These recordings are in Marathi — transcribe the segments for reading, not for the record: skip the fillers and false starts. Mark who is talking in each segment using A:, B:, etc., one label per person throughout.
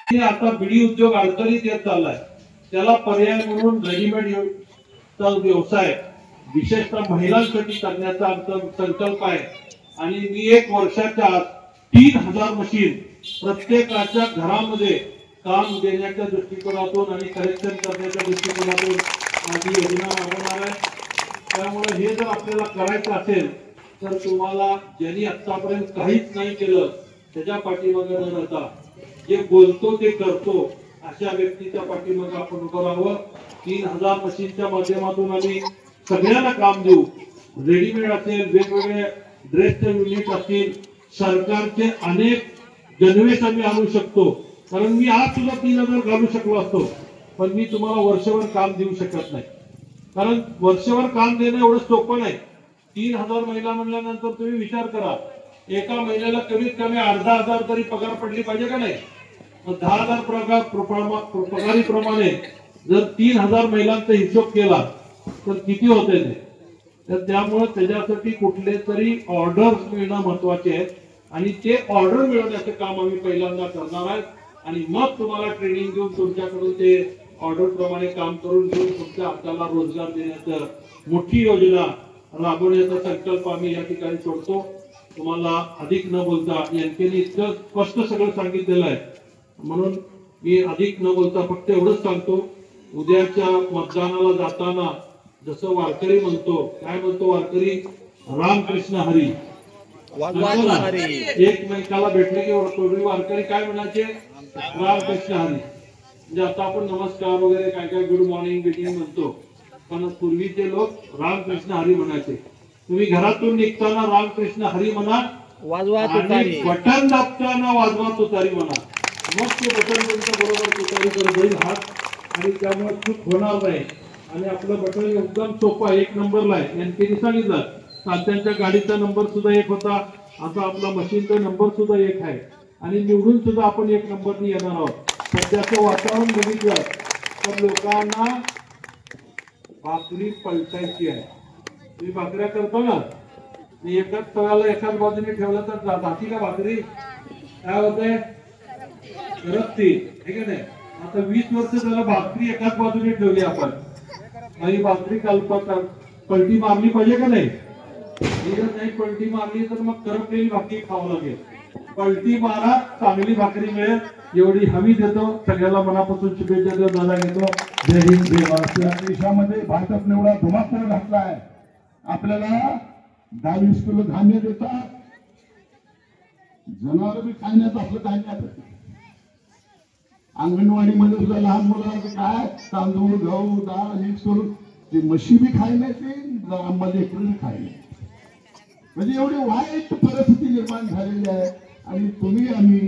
A: आता बिडी उद्योग अडचणीत येत चाललाय, त्याला पर्याय म्हणून रेडीमेड व्यवसाय विशेषतः महिलांसाठी करण्याचा आमचा संकल्प आहे। आणि मी 1 वर्षाच्या आत 3000 मशीन प्रत्येकाच्या घरामध्ये काम देण्याच्या दृष्टिकोनातून आणि कलेक्शन करण्याच्या दृष्टिकोनातून माझी योजना राबवणार आहे। त्यामुळे हे जर आपल्याला करायचं असेल तर तुम्हाला ज्यांनी आतापर्यंत काहीच नाही केलं त्याच्या पाठीमागे न राहता जे बोलतो ते करतो अशा व्यक्तीच्या पाठीमागे आपण उभं राहावं। 3000 मशीनच्या माध्यमातून आम्ही सगळ्यांना काम देऊ। रेडीमेड असेल, वेगवेगळे ड्रेसचे युनिट असतील, सरकारचे अनेक गणवेश आम्ही आणू शकतो। कारण मी आज सुद्धा 3000 घालू शकलो असतो, पण मी तुम्हाला वर्षभर काम देऊ शकत नाही। कारण वर्षभर काम देणं एवढं सोपं नाही। 3000 महिला म्हणल्यानंतर तुम्ही विचार करा, एका महिन्याला कमीत कमी अर्धा तरी पगार पडली पाहिजे का नाही? 10,000 पगारीप्रमाणे जर 3000 महिलांचा हिशोब केला तर किती होते ते? तर त्यामुळे त्याच्यासाठी कुठले तरी ऑर्डर्स मिळणं महत्वाचे आहे आणि ते ऑर्डर मिळवण्याचं काम आम्ही पहिल्यांदा करणार आहे। आणि मग तुम्हाला ट्रेनिंग देऊन तुमच्याकडून ते ऑर्डर प्रमाणे काम करून घेऊन तुमच्या हाताला रोजगार देण्याचं मोठी योजना राबवण्याचा संकल्प आम्ही या ठिकाणी सोडतो। तुम्हाला अधिक न बोलता यांनी इतकं स्पष्ट सगळं सांगितलेलं आहे, म्हणून मी अधिक न बोलता फक्त एवढंच सांगतो, उद्याच्या मतदानाला जाताना जसं वारकरी म्हणतो, काय म्हणतो वारकरी? रामकृष्ण हरी, एकमेकाला भेटले की पूर्वी वारकरी काय म्हणायचे? रामकृष्ण हरी। म्हणजे आता आपण नमस्कार वगैरे काय काय गुड मॉर्निंग बिटिंग म्हणतो, पण पूर्वीचे लोक रामकृष्ण हरी म्हणायचे। तुम्ही घरातून निघताना रामकृष्ण हरी म्हणा, वाजवा तुतारी, बटन दाबताना वाजवा तुतारी म्हणा, मग ते बटन तुमच्या बरोबर तुतारी करत जाईल हात आणि त्यामुळे चूक होणार नाही। आणि आपलं बटन एकदम सोपं 1 नंबरला आहे। यांनी सांगितलं त्यांच्या गाडीचा नंबर सुद्धा 1 होता, आता आपला मशीनचा नंबर सुद्धा 1 आहे आणि निवडून सुद्धा आपण 1 नंबरनी येणार आहोत। सध्याचं वातावरण बघितलं तर लोकांना भाकरी पलटायची आहे। तुम्ही भाकऱ्या करतो ना, एकाच तव्याला एकाच बाजूने ठेवलं तर जाती का भाकरी? काय होते? रक्ती, ठीक आहे नाही? आता 20 वर्ष झालं भाकरी एकाच बाजूने ठेवली आपण आणि भाकरी पलटी मारली पाहिजे का नाही? जर नाही पलटी मारली तर मग करपलेली भाकरी खावं लागेल। पलटी मारा, चांगली भाकरी मिळेल एवढी हमी देतो। सगळ्याला मनापासून शुभेच्छा देतो, दादा घेतो। जय हिंद, जय महाराष्ट्र।
B: या देशामध्ये भारतात एवढा धुमाकूळ घातला आहे, आपल्याला 10-20 किलो धान्य देतात, जनावर बी खाण्यात आपलं धान्य। अंगणवाडीमध्ये सुद्धा लहान मुलांचं काय तांदूळ गहू डाळ मिक्स करून ते म्हशी बी खायला ते आम्हाला लेकरं खायला। म्हणजे एवढी वाईट परिस्थिती निर्माण झालेली आहे। आणि तुम्ही आम्ही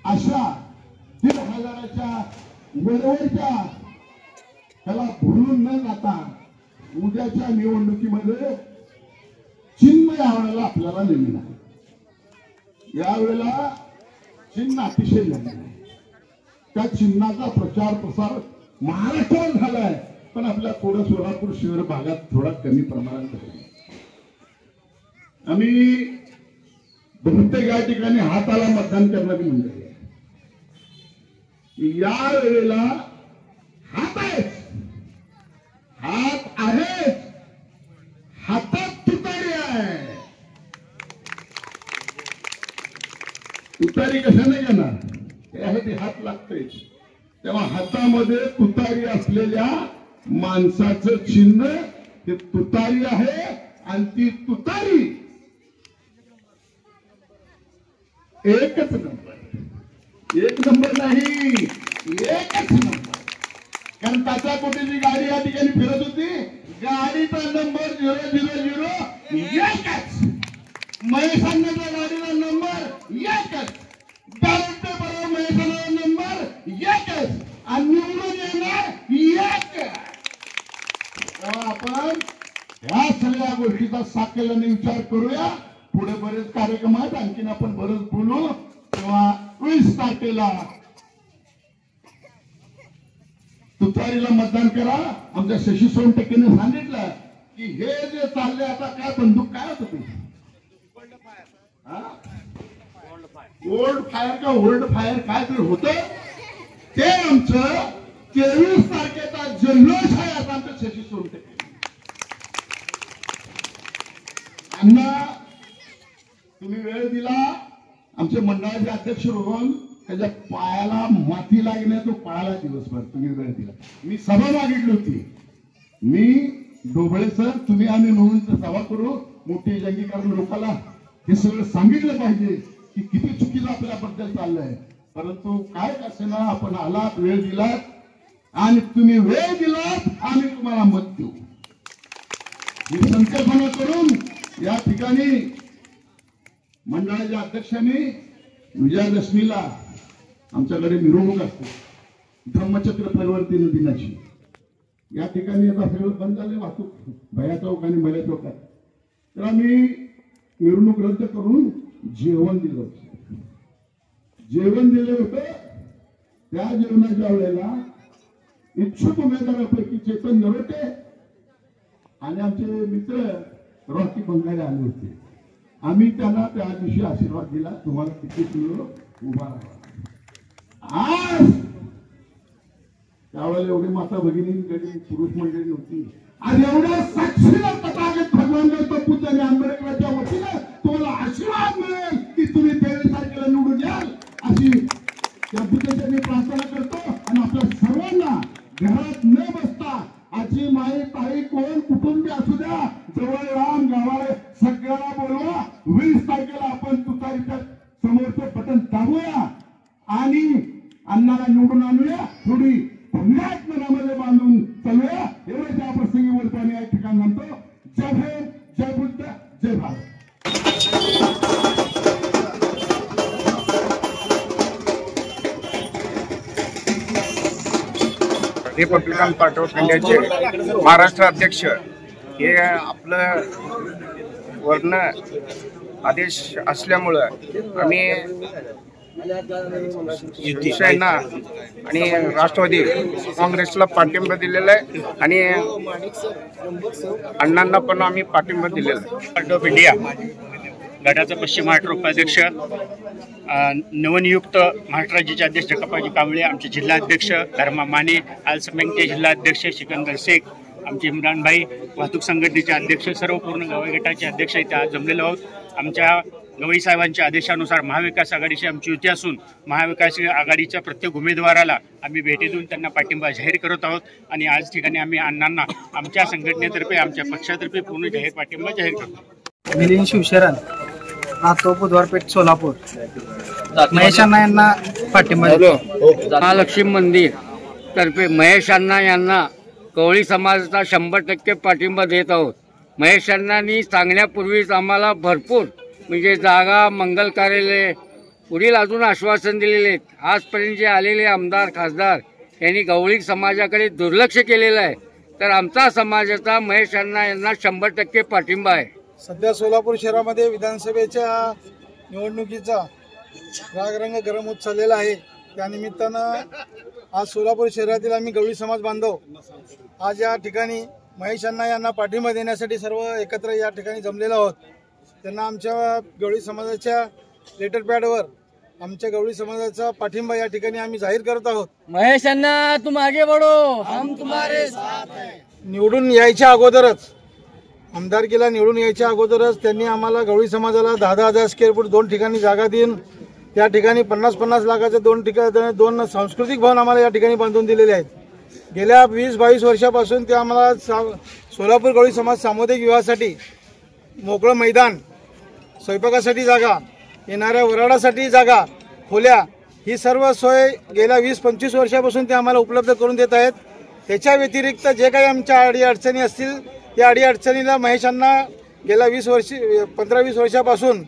B: अशा 1,500च्या वरवरच्या त्याला भुलून न जाता उद्याच्या निवडणुकीमध्ये चिन्ह यावेळेला आपल्याला नवीन आहे। यावेळेला चिन्ह अतिशय नवीन आहे। त्या चिन्हाचा प्रचार प्रसार महाराष्ट्रात झालाय, पण आपल्या थोडं सोलापूर शहर भागात थोडा कमी प्रमाणात झाला। आम्ही बहुतेक या ठिकाणी हाताला मतदान करणारी मंडळी आहे। या वेळेला हात आहे, हात आहे, हातात तुतारी आहे। तुतारी कशाने घेणार? त्यासाठी हात लागते। तेव्हा हातामध्ये तुतारी असलेल्या माणसाचं चिन्ह हे तुतारी आहे आणि ती तुतारी एकच नंबर, 1 नंबर नाही, एकच नंबर। कारण तात्या कोटीची गाडी या ठिकाणी फिरत होती, गाडीचा नंबर 000 एकच, महेशांच्या गाडीचा नंबर एकच, बरोबर महेशांचा नंबर एकच आणि निवडून येणार एक। आपण या सगळ्या गोष्टीचा साकल्याने विचार करूया। पुढे बरेच कार्यक्रम आहेत, आणखीन आपण बरेच बोलू। तेव्हा 20 तारखेला तुतारीला मतदान करा। आमच्या शशी सोनटक्केने सांगितलं की हे जे चालले आता काय बंदूक काय होत ते ओल्ड फायर का ओल्ड फायर काय तरी होतं ते आमचं 23 तारखेचा जल्लोष आहे असं आमचं शशी सोनटे. अण्णा तुम्ही वेळ दिला, आमचे मंडळाचे अध्यक्ष रोहन त्याच्या पायाला माती लागणे तो पळाला दिवसभर, तुम्ही वेळ दिला. मी सभा मागितली होती, मी डोबळे सर तुम्ही आम्ही म्हणून सभा करू मोठी जंगी, कारण लोकांना हे सगळं सांगितलं पाहिजे की किती चुकीचं आपल्याबद्दल चाललंय. परंतु काय असेना आपण आलात, वेळ दिलात आणि तुम्ही वेळ दिलात, आम्ही तुम्हाला मत देऊ ही संकल्पना करून या ठिकाणी मंडळाच्या अध्यक्षांनी विजयादशमीला आमच्याकडे मिरवणूक असते धम्मचक्र परिवर्तन दिनाची. या ठिकाणी आता सगळं बंद झाले वाहतूक भया चौक आणि भल्या चौकात, तर आम्ही मिरवणूक रद्द करून जेवण दिलं होतं. जेवण दिलं होतं, त्या जेवणाच्या वेळेला इच्छुक उमेदवारापैकी चेतन नरोटे आणि आमचे मित्र रॉकी बंगारे आले होते. आम्ही त्यांना त्या दिवशी आशीर्वाद दिला, तुम्हाला तिकीट मिळो, उभा राहा. आज त्यावेळेला एवढी माता भगिनी गरीब पुरुष मंडळी नव्हती. आज एवढ्या साक्षीला तथागत भगवान गौतम बुद्ध आणि आंबेडकरांच्या वतीनं तुम्हाला आशीर्वाद मिळेल की तुम्ही 23 तारखेला निवडून याल, अशी त्या बुद्धचरणी प्रार्थना करतो. आणि आपल्या सर्वांना घरात न बसता आजी माई ताई कोण कुटुंबी असू द्या, जवळ राम गावाला सगळ्यांना बोलवा. 20 तारखेला आपण तुतारीच्या समोरचं बटन दाबूया आणि अण्णाला निवडून आणूया, थोडी भंगाट मनामध्ये बांधून चालूया. एवढं त्या प्रसंगी बोलतो आणि या ठिकाणी म्हणतो जय भीम, जय बुद्ध, जय भारत.
C: रिपब्लिकन पार्टी ऑफ इंडियाचे महाराष्ट्र अध्यक्ष हे आपलं वर्ण आदेश असल्यामुळं आम्ही शिवसेना आणि राष्ट्रवादी काँग्रेसला पाठिंबा दिलेला आहे आणि अण्णांना पण आम्ही पाठिंबा दिलेला आहे.
D: पार्टी ऑफ इंडिया गटाचा पश्चिम महाराष्ट्र उपाध्यक्ष, नवनियुक्त महाराष्ट्र राज्याचे अध्यक्ष जगपाजी कांबळे, आमचे जिल्हाध्यक्ष धर्मा माने, आलसमेंगचे जिल्हाध्यक्ष सिकंदर शेख, आमचे इम्रान भाई, वाहतूक संघटनेचे अध्यक्ष, सर्व पूर्ण गवई गटाचे अध्यक्ष इथे आज जमलेलो आहोत. आमच्या गवई साहेबांच्या आदेशानुसार महाविकास आघाडीची आमची युती असून महाविकास आघाडीच्या प्रत्येक उमेदवाराला आम्ही भेटी देऊन त्यांना पाठिंबा जाहीर करत आहोत. आणि आज ठिकाणी आम्ही अण्णांना आमच्या संघटनेतर्फे, आमच्या पक्षातर्फे पूर्ण जाहीर पाठिंबा जाहीर करतो.
E: मिलिंद शिवशरण, राहतो बुधवारपेठ, सोलापूर. महेश अण्णा यांना पाठिंबा.
F: महालक्ष्मी मंदिर तर्फे महेश अण्णा यांना कवळी समाजाचा 100% पाठिंबा देत आहोत. महेश अण्णांनी सांगण्यापूर्वीच आम्हाला भरपूर म्हणजे जागा, मंगल कार्यालय, पुढील अजून आश्वासन दिलेले आहेत. आजपर्यंत जे आलेले आमदार खासदार यांनी गवळी समाजाकडे दुर्लक्ष केलेलं आहे. तर आमचा समाजाचा महेश अण्णा यांना 100% पाठिंबा आहे.
E: सध्या सोलापूर शहरामध्ये विधानसभेच्या निवडणुकीचा रागरंग गरम होत चाललेला आहे. त्यानिमित्तानं आज सोलापूर शहरातील आम्ही गवळी समाज बांधव आज या ठिकाणी महेश अण्णा यांना पाठिंबा देण्यासाठी सर्व एकत्र या ठिकाणी जमलेलो आहोत. त्यांना आमच्या गवळी समाजाच्या लेटर पॅडवर आमच्या गवळी समाजाचा पाठिंबा या ठिकाणी आम्ही जाहीर करत आहोत.
F: महेश अण्णा तुम आगे बढ़ो, हम तुम्हारे साथ हैं.
E: निवडून यायच्या अगोदरच, आमदारकीला निवडून यायच्या अगोदरच त्यांनी आम्हाला गवळी समाजाला 10,000 स्क्वेअर फूट 2 ठिकाणी जागा देऊन त्या ठिकाणी 50-50 लाखाचे 2 सांस्कृतिक भवन आम्हाला या ठिकाणी बांधून दिलेले आहेत. गेल्या 20-22 वर्षापासून ते आम्हाला सोलापूर गवळी समाज सामुदायिक विवाहासाठी मोकळं मैदान, स्वयंपाकासाठी जागा, येणाऱ्या वराडासाठी जागा, खोल्या, ही सर्व सोय गेल्या 20-25 वर्षापासून ते आम्हाला उपलब्ध करून देत आहेत. त्याच्या व्यतिरिक्त जे काही आमच्या अडीअडचणी असतील त्या अडीअडचणीला महेश अण्णा गेल्या 15-20 वर्षापासून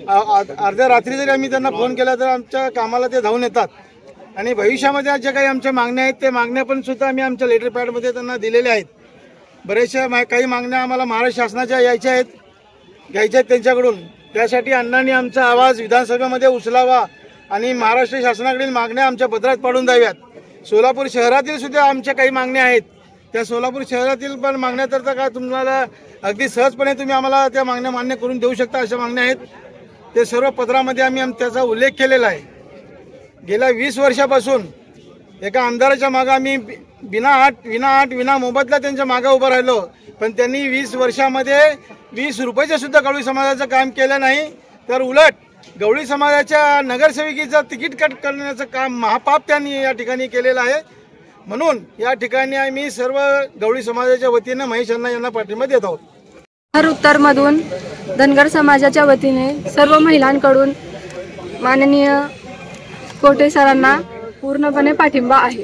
E: अर्ध्या रात्री जरी आम्ही त्यांना फोन केला तर आमच्या कामाला ते धावून येतात. आणि भविष्यामध्ये जे काही आमच्या मागण्या आहेत ते मागण्या पण सुद्धा आम्ही आमच्या लेटर पॅडमध्ये त्यांना दिलेल्या आहेत. बऱ्याचशा काही मागण्या आम्हाला महाराष्ट्र शासनाच्या घ्यायच्या आहेत त्यांच्याकडून. त्यासाठी अण्णांनी आमचा आवाज विधानसभेमध्ये उचलावा आणि महाराष्ट्र शासनाकडील मागण्या आमच्या पत्रात पाडून द्याव्यात. सोलापूर शहरातील सुद्धा आमच्या काही मागण्या आहेत. त्या सोलापूर शहरातील पण मागण्या तर काय तुम्हाला अगदी सहजपणे तुम्ही आम्हाला त्या मागण्या मान्य करून देऊ शकता अशा मागण्या आहेत. ते सर्व पत्रामध्ये आम्ही त्याचा उल्लेख केलेला आहे. गेल्या 20 वर्षापासून एका आमदाराच्या मागे आम्ही विना मोबदला त्यांच्या मागे उभं राहिलो, पण त्यांनी 20 वर्षामध्ये 20 रुपयाचं सुद्धा गवळी समाजाचं काम केलं नाही, तर उलट गवळी समाजाच्या नगरसेविकेचं तिकीट कट करण्याचं काम महापाप त्यांनी या ठिकाणी केलेलं आहे. म्हणून या ठिकाणी आम्ही सर्व गवळी समाजाच्या वतीनं महेश अण्णा यांना पाठिंबा देत आहोत.
G: उत्तरमधून धनगर समाजाच्या वतीने सर्व महिलांकडून माननीय कोटे सरांना पूर्णपणे पाठिंबा आहे.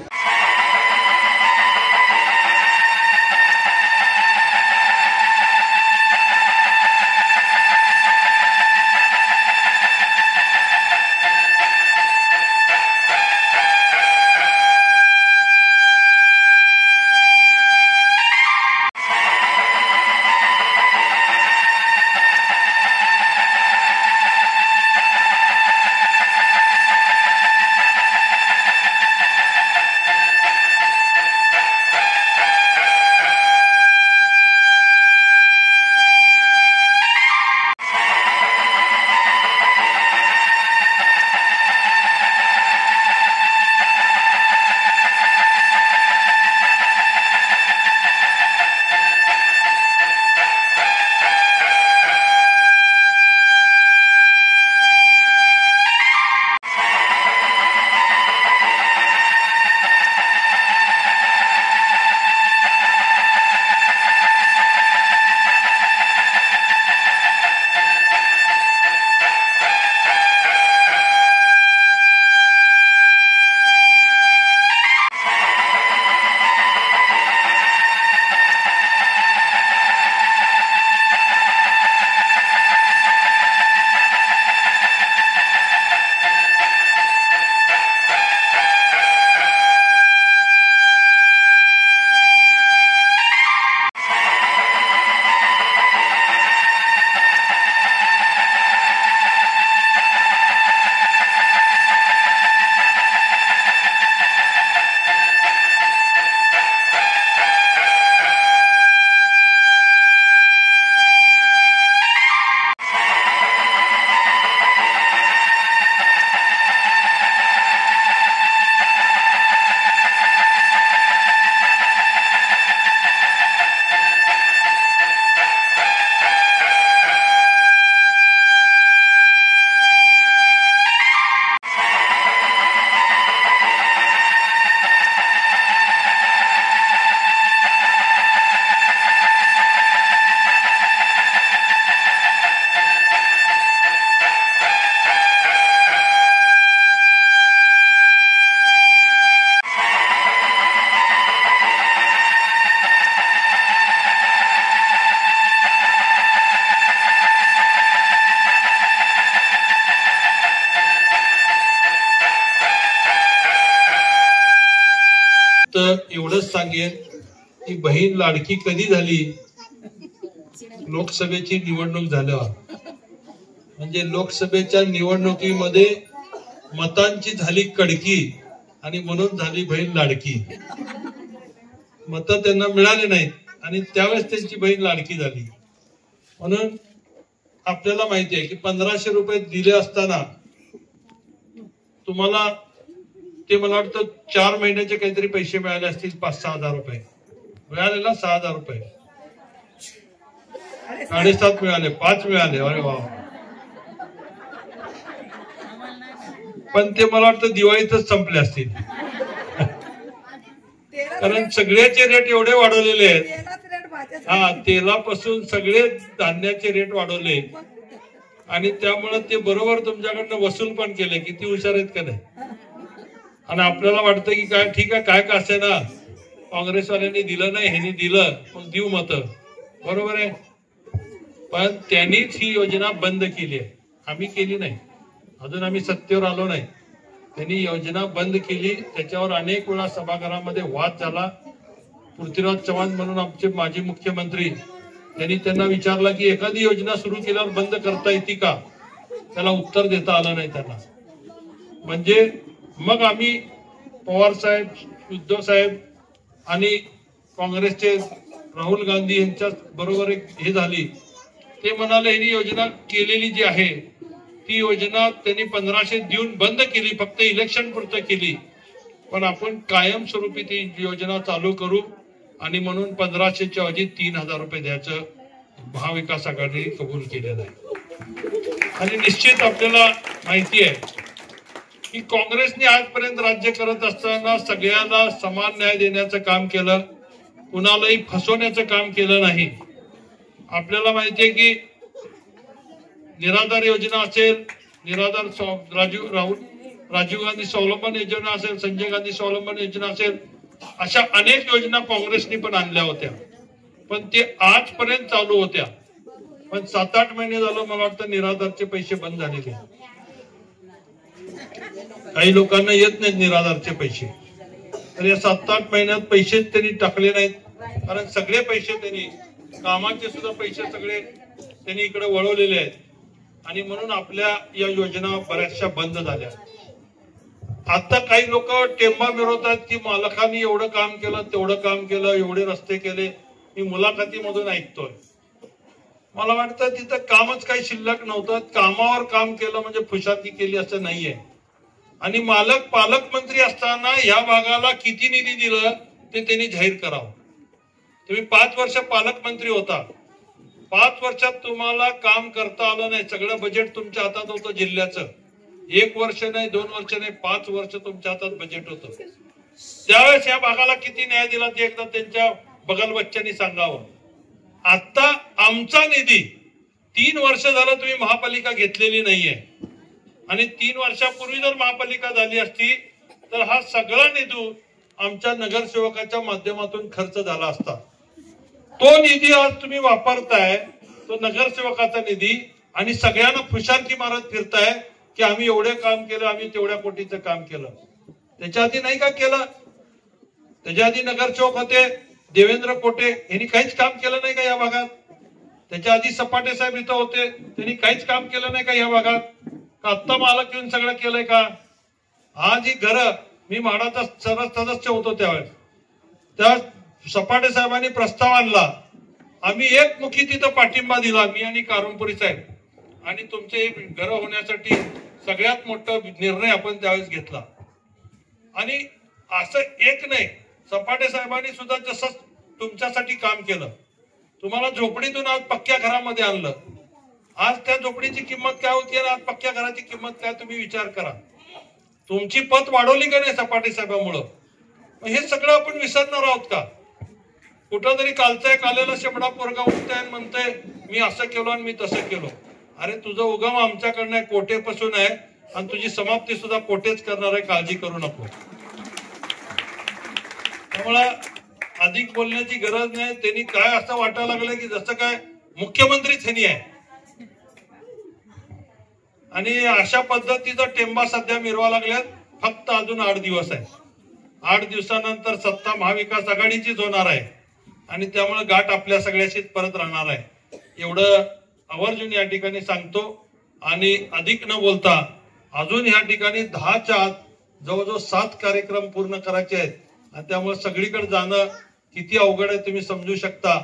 A: तर एवढंच सांगेन की बहीण लाडकी कधी झाली, लोकसभेची निवडणूक झाल्यावर. म्हणजे लोकसभेच्या निवडणुकीमध्ये मतांची झाली कडकी आणि म्हणून झाली बहीण लाडकी. मतं त्यांना मिळाले नाहीत आणि त्यावेळेस त्यांची बहीण लाडकी झाली. म्हणून आपल्याला माहिती आहे की 1500 रुपये दिले असताना तुम्हाला ते मला वाटतं 4 महिन्याचे काहीतरी पैसे मिळाले असतील, 5-6 हजार रुपये मिळालेला, 6 हजार रुपये, 7.5 मिळाले, 5 मिळाले. अरे वा. पण ते मला वाटतं दिवाळीतच संपले असतील, कारण सगळ्याचे रेट एवढे वाढवलेले आहेत. हा, तेलापासून सगळे धान्याचे रेट वाढवले आणि त्यामुळे ते बरोबर तुमच्याकडनं वसूल पण केले. किती हुशार आहेत का नाही. आणि आपल्याला वाटतं की काय ठीक आहे, काय का असे ना, काँग्रेसवाल्यांनी दिलं नाही, ह्यांनी दिलं, मग देऊ मत, बरोबर आहे. पण त्यांनीच ही योजना बंद केली आहे, आम्ही केली नाही. अजून आम्ही सत्तेवर आलो नाही. त्यांनी योजना बंद केली. त्याच्यावर अनेक वेळा सभागृहामध्ये वाद झाला. पृथ्वीराज चव्हाण म्हणून आमचे माजी मुख्यमंत्री, त्यांनी त्यांना विचारला की एखादी योजना सुरू केल्यावर बंद करता येते का, त्याला उत्तर देता आलं नाही त्यांना. म्हणजे मग आम्ही पवार साहेब, उद्धव साहेब आणि काँग्रेसचे राहुल गांधी यांच्या बरोबर एक हे झाली. ते म्हणाले ही योजना केलेली जी आहे ती योजना त्यांनी 1500 देऊन बंद केली, फक्त इलेक्शन पुरतं केली. पण आपण कायमस्वरूपी ती योजना चालू करू आणि म्हणून 1500च्या ऐवजी 3000 रुपये द्यायचं महाविकास आघाडीने कबूल केलेलं आहे। आणि निश्चित आपल्याला माहिती आहे की काँग्रेसने आजपर्यंत राज्य करत असताना सगळ्यांना समान न्याय देण्याचं काम केलं, कुणालाही फसवण्याचं काम केलं नाही। आपल्याला माहिती आहे की निराधार योजना असेल, निराधार राजीव गांधी स्वावलंबन योजना असेल, संजय गांधी स्वावलंबन योजना असेल, अशा अनेक योजना काँग्रेसने पण आणल्या होत्या, पण ते आजपर्यंत चालू होत्या। पण 7-8 महिने झालं मला वाटतं निराधारचे पैसे बंद झालेले। काही लोकांना येत नाहीत निराधारचे पैसे, तर या 7-8 महिन्यात पैसेच त्यांनी टाकले नाहीत, कारण सगळे पैसे त्यांनी कामाचे सुद्धा पैसे सगळे त्यांनी इकडे वळवलेले आहेत आणि म्हणून आपल्या या योजना बऱ्याचशा बंद झाल्या। आता काही लोक टेंबा मिरवतात की मालकांनी एवढं काम केलं, तेवढं काम केलं, एवढे रस्ते केले। मी मुलाखतीमधून ऐकतोय, मला वाटतं तिथं कामच काही शिल्लक नव्हतं, कामावर काम केलं म्हणजे फुशारकी केली असं नाहीये। आणि पालकमंत्री असताना या भागाला किती निधी दिलं ते त्यांनी जाहीर करावं। तुम्ही 5 वर्ष पालकमंत्री होता, 5 वर्षात तुम्हाला काम करता आलं नाही, सगळं बजेट तुमच्या हातात होतं जिल्ह्याचं, 1 वर्ष नाही, 2 वर्ष नाही, 5 वर्ष तुमच्या हातात बजेट होतं। त्यावेळेस या भागाला किती न्याय दिला ते एकदा त्यांच्या बगल बच्च्यांनी सांगावं। आता आमचा निधी 3 वर्ष झालं तुम्ही महापालिका घेतलेली नाहीये आणि 3 वर्षापूर्वी जर महापालिका झाली असती तर हा सगळा निधी आमच्या नगरसेवकाच्या माध्यमातून खर्च झाला असता। तो निधी आज तुम्ही वापरताय, तो नगरसेवकाचा निधी, आणि सगळ्यांना फुशारकी मारत फिरताय की आम्ही एवढे काम केलं, आम्ही तेवढ्या कोटीचं काम केलं। त्याच्या आधी नाही का केलं? त्याच्या आधी नगरसेवक होते देवेंद्र कोटे, यांनी काहीच काम केलं नाही का या भागात? त्याच्या आधी सपाटे साहेब इथं होते, त्यांनी काहीच काम केलं नाही का या भागात? का आत्ता मालक येऊन सगळं केलंय का? आज ही घर, मी म्हाडाचा सदस्य होतो त्यावेळेस, त्या सपाटे साहेबांनी प्रस्ताव आणला, आम्ही एकमुखी तिथं पाठिंबा दिला, मी आणि कारुंपुरी साहेब, आणि तुमचे घर होण्यासाठी सगळ्यात मोठा निर्णय आपण त्यावेळेस घेतला। आणि असं एक नाही, सपाटे साहेबांनी सुद्धा जसं तुमच्यासाठी काम केलं, तुम्हाला झोपडीतून आज पक्क्या घरामध्ये आणलं। आज त्या झोपडीची किंमत काय होती आणि आज पक्क्या घराची किंमत काय, तुम्ही विचार करा। तुमची पत वाढवली का नाही सपाटे साहेबांमुळं? हे सगळं आपण विसरणार आहोत का? कुठं तरी कालचा एक आलेला शेपडा पोरगा उठतोय आणि म्हणतोय मी असं केलं आणि मी तसं केलं। अरे तुझं उगम आमच्याकडनं कोटेपासून आहे आणि तुझी समाप्ती सुद्धा कोटेच करणार आहे, काळजी करू नको। त्यामुळे अधिक बोलण्याची गरज नाही। त्यांनी काय असं वाटायला लागलं की जसं काय मुख्यमंत्री त्यांनी आहे, आणि अशा पद्धतीचा टेंबा सध्या मिरवा लागल्यात। फक्त अजून 8 दिवस आहे, 8 दिवसानंतर सत्ता महाविकास आघाडीचीच होणार आहे आणि त्यामुळे गाठ आपल्या सगळ्याशीच परत राहणार आहे, एवढं आवर्जून या ठिकाणी सांगतो। आणि अधिक न बोलता अजून या ठिकाणी 10च्या आत जवळजवळ 7 कार्यक्रम पूर्ण करायचे आहेत आणि त्यामुळे सगळीकडे जाणं किती अवघड आहे तुम्ही समजू शकता।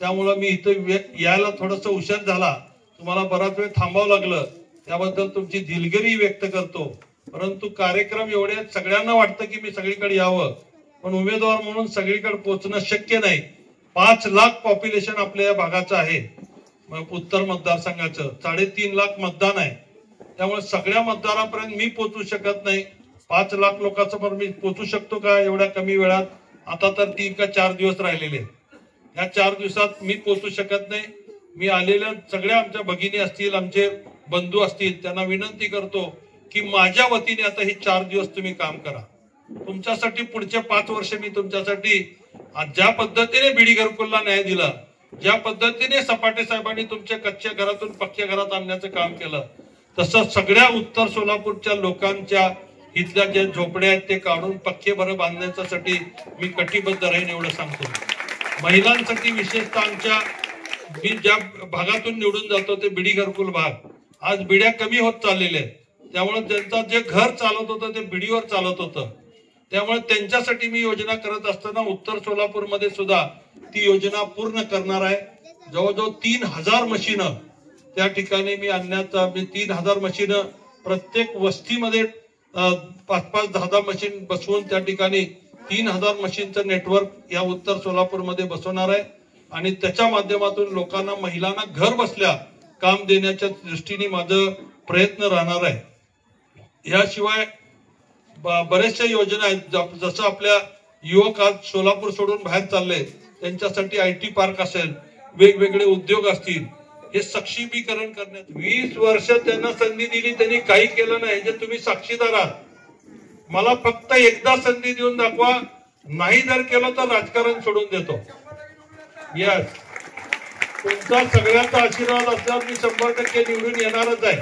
A: त्यामुळे मी इथं यायला थोडंसं उशीर झाला, तुम्हाला बराच वेळ थांबावं लागलं, त्याबद्दल तुमची दिलगिरी व्यक्त करतो। परंतु कार्यक्रम एवढे सगळ्यांना वाटतं की मी सगळीकडे यावं, पण उमेदवार म्हणून सगळीकडे पोहोचणं शक्य नाही। 5 लाख पॉप्युलेशन आपल्या या भागाचं आहे, उत्तर मतदारसंघाचं 3.5 लाख मतदान आहे, त्यामुळे सगळ्या मतदारांपर्यंत मी पोहोचू शकत नाही। 5 लाख लोकांसमोर मी पोहोचू शकतो का एवढ्या कमी वेळात? आता तर 3 का 4 दिवस राहिलेले, या 4 दिवसात मी पोहोचू शकत नाही। मी आलेल्या सगळ्या आमच्या भगिनी असतील, आमचे बंधू असतील, त्यांना विनंती करतो की माझ्या वतीने आता हे 4 दिवस तुम्ही काम करा। तुमच्यासाठी पुढचे 5 वर्ष मी तुमच्यासाठी ज्या पद्धतीने बीडी घरकुलला न्याय दिला, ज्या पद्धतीने सपाटे साहेबांनी तुमच्या कच्च्या घरातून पक्क्या घरात आणण्याचं काम केलं, तसं सगळ्या उत्तर सोलापूरच्या लोकांच्या इथल्या ज्या झोपड्या आहेत ते काढून पक्के भरं बांधण्यासाठी मी कटिबद्ध राहीन, एवढं सांगतो। महिलांसाठी विशेषतः आमच्या, मी ज्या भागातून निवडून जातो ते बीडी घरकुल भाग, आज बिड्या कमी होत चाललेल्या आहेत, त्यामुळे त्यांचं जे घर चालत होतं ते बिडीवर चालत होतं। त्यामुळे त्यांच्यासाठी मी योजना करत असताना उत्तर सोलापूरमध्ये सुद्धा ती योजना पूर्ण करणार आहे। जवळजवळ 3000 मशीन त्या ठिकाणी मी आणण्याचा, 3000 मशीन प्रत्येक वस्तीमध्ये 5-5, 10-10 मशीन बसवून त्या ठिकाणी 3000 मशीनचं नेटवर्क या उत्तर सोलापूरमध्ये बसवणार आहे आणि त्याच्या माध्यमातून लोकांना, महिलांना घर बसल्या काम देण्याच्या दृष्टीने माझं प्रयत्न राहणार आहे. याशिवाय बऱ्याचशा योजना आहेत, जसं आपल्या युवक आज सोलापूर सोडून बाहेर चालले, त्यांच्यासाठी IT पार्क असेल, वेगवेगळे उद्योग असतील, हे सक्षमीकरण करण्यात 20 वर्ष त्यांना संधी दिली, त्यांनी काही केलं नाही. जे तुम्ही साक्षीदार आहात. मला फक्त एकदा संधी देऊन दाखवा, नाही जर केलं तर राजकारण सोडून देतो. यस, तुमचा सगळ्यांचा आशीर्वाद असल्यावर मी 100% निवडून येणारच आहे.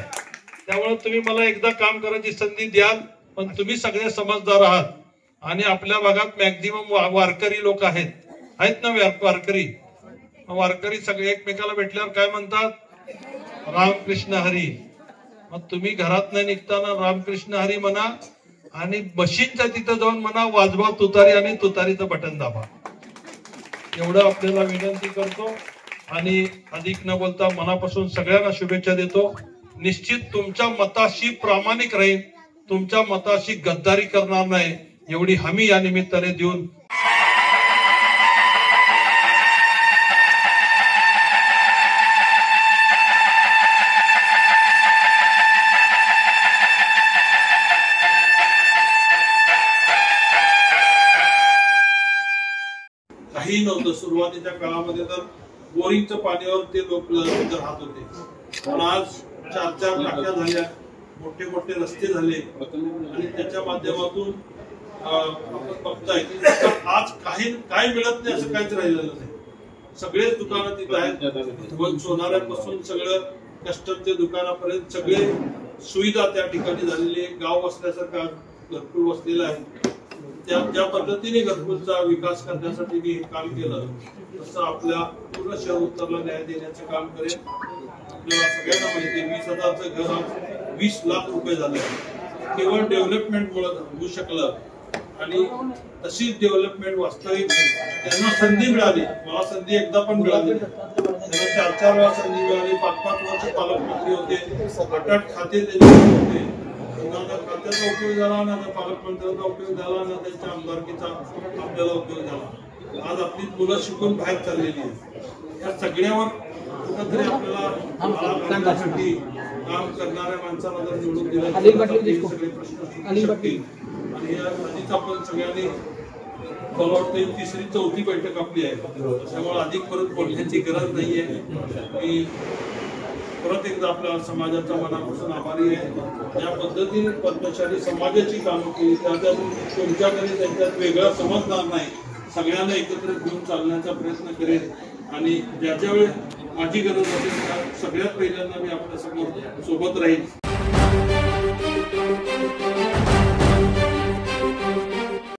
A: त्यामुळे तुम्ही मला एकदा काम करायची संधी द्याल. पण तुम्ही सगळे समजदार आहात आणि आपल्या भागात मॅक्झिमम वारकरी लोक आहेत ना, वारकरी सगळे एकमेकाला भेटल्यावर काय म्हणतात? रामकृष्ण हरी. मग तुम्ही घरात नाही निघताना रामकृष्ण हरी म्हणा आणि मशीनच्या तिथं जाऊन म्हणा वाजवा तुतारी आणि तुतारीचं बटन दाबा. एवढं आपल्याला विनंती करतो आणि अधिक न बोलता मनापासून सगळ्यांना शुभेच्छा देतो. निश्चित तुमच्या मताशी प्रामाणिक राहील, तुमच्या मताशी गद्दारी करणार नाही, एवढी हमी या निमित्ताने देऊन काही नव्हतं. सुरुवातीच्या काळामध्ये तर बोरिंगच्या पाण्यावर ते लोक राहत होते. पण आज 4-4 टाक्या झाल्या, मोठे मोठे रस्ते झाले आणि त्याच्या माध्यमातून आपण बघताय की आज काय मिळत नाही असं काहीच राहिलेलं नाही. सगळेच दुकानं तिथं आहेत, सोनाऱ्यापासून सगळं कस्टमच्या दुकानापर्यंत सगळे सुविधा त्या ठिकाणी झालेली आहे. गाव वसल्यासारखा घरकुल वसलेला आहे. ज्या पद्धतीने घरकुलचा विकास करण्यासाठी मी हे काम केलं, तसं आपल्या पूर्ण शहर उत्तरला न्याय देण्याचं काम करेन. आपल्याला सगळ्यांना माहिती आहे 20,000चं घर आज 20 लाख रुपये झाले. केवळ डेव्हलपमेंटमुळे होऊ शकलं आणि तशीच डेव्हलपमेंट वास्तविक त्यांना संधी मिळाली. मला संधी एकदा पण मिळाली, त्यांना 4-4 वेळा संधी मिळाली. 5-5 वर्ष पालकमंत्री होते, 8-8 खाते त्यांचे होते. ना खात्याचा उपयोग झाला, ना पालकमंत्र्यांचा उपयोग झाला, ना त्यांच्या आमदारकीचा आपल्याला उपयोग झाला. आज आपली मुलं शिकून बाहेर चाललेली आहेत. या सगळ्यावर कुठंतरी आपल्याला काम करणाऱ्या माणसाला जर निवडून दिलं सगळे प्रश्न सुटू शकतील. आणि आधीच आपण सगळ्यांनी मला वाटतं 3री-4थी बैठक आपली आहे, त्यामुळे अधिक परत बोलण्याची गरज नाहीये. मी परत एकदा आपल्या समाजाच्या मनापासून आभारी आहे. या पद्धतीने पद्मशाली समाजाची कामं केली, त्याच्यात तुमच्याकडे त्यांच्यात वेगळा समजणार नाही, सगळ्यांना एकत्र घेऊन चालण्याचा प्रयत्न करेन. आणि ज्याच्या वेळेस माझी गरज असेल त्या सगळ्यात पहिल्यांदा मी आपल्या समोर सोबत राहील.